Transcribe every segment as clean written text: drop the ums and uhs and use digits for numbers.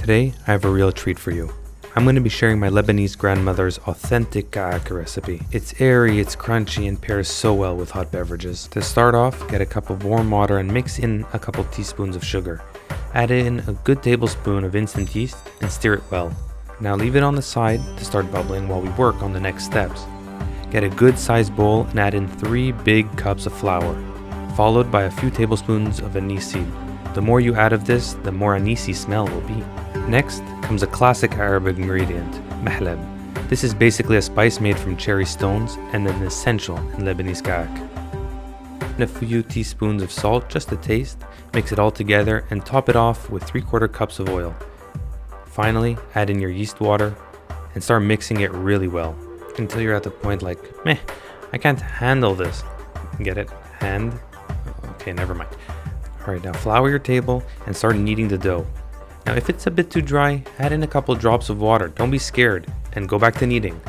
Today, I have a real treat for you. I'm going to be sharing my Lebanese grandmother's authentic Kaak recipe. It's airy, it's crunchy, and pairs so well with hot beverages. To start off, get a cup of warm water and mix in a couple teaspoons of sugar. Add in a good tablespoon of instant yeast and stir it well. Now leave it on the side to start bubbling while we work on the next steps. Get a good sized bowl and add in 3 big cups of flour, followed by a few tablespoons of anise seed. The more you add of this, the more anisey smell will be. Next comes a classic Arab ingredient, mahleb. This is basically a spice made from cherry stones and an essential in Lebanese Kaak. And a few teaspoons of salt just to taste, mix it all together and top it off with 3/4 cups of oil. Finally, add in your yeast water and start mixing it really well until you're at the point like, meh, I can't handle this. Get it? Hand? Okay, never mind. Alright, now flour your table and start kneading the dough. Now if it's a bit too dry, add in a couple drops of water. Don't be scared and go back to kneading.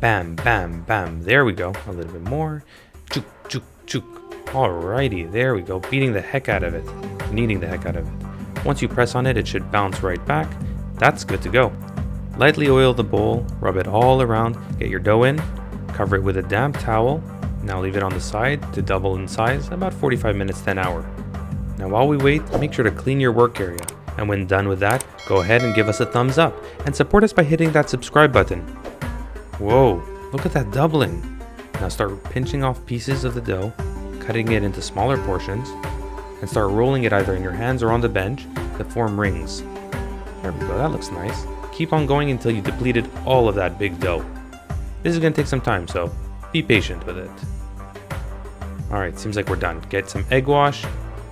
Bam, bam, bam. There we go. A little bit more. Chook, chook, chook. Alrighty, there we go. Beating the heck out of it. Kneading the heck out of it. Once you press on it, it should bounce right back. That's good to go. Lightly oil the bowl, rub it all around, get your dough in, cover it with a damp towel. Now leave it on the side to double in size, about 45 minutes to an hour. Now while we wait, make sure to clean your work area. And when done with that, go ahead and give us a thumbs up and support us by hitting that subscribe button. Whoa, look at that doubling. Now start pinching off pieces of the dough, cutting it into smaller portions, and start rolling it either in your hands or on the bench to form rings. There we go, that looks nice. Keep on going until you depleted all of that big dough. This is going to take some time, so be patient with it. Alright, seems like we're done. Get some egg wash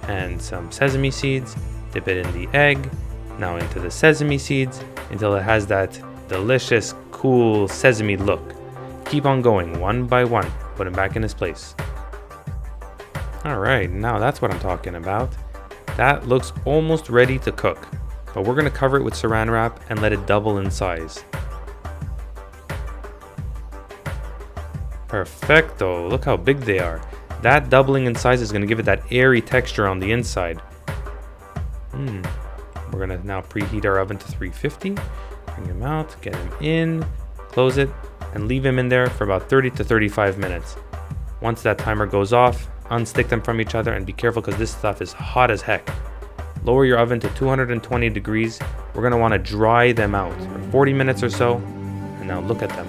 and some sesame seeds, dip it in the egg, now into the sesame seeds until it has that delicious, cool sesame look. Keep on going one by one, put them back in his place. Alright, now that's what I'm talking about. That looks almost ready to cook, but we're going to cover it with saran wrap and let it double in size. Perfecto, look how big they are. That doubling in size is going to give it that airy texture on the inside. We're going to now preheat our oven to 350. Bring him out, get him in, close it, and leave him in there for about 30 to 35 minutes. Once that timer goes off, unstick them from each other and be careful because this stuff is hot as heck. Lower your oven to 220 degrees. We're going to want to dry them out for 40 minutes or so. And now look at them.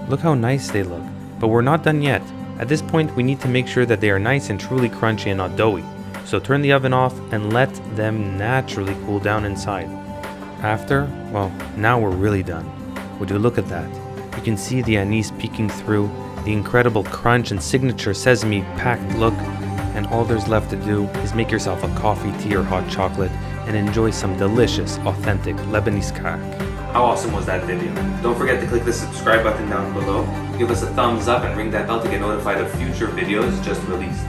Look how nice they look. But we're not done yet. At this point, we need to make sure that they are nice and truly crunchy and not doughy. So turn the oven off and let them naturally cool down inside. After, well, now we're really done. Would you look at that? You can see the anise peeking through, the incredible crunch and signature sesame packed look, and all there's left to do is make yourself a coffee, tea, or hot chocolate and enjoy some delicious, authentic Lebanese Kaak. How awesome was that video? Don't forget to click the subscribe button down below, give us a thumbs up and ring that bell to get notified of future videos just released.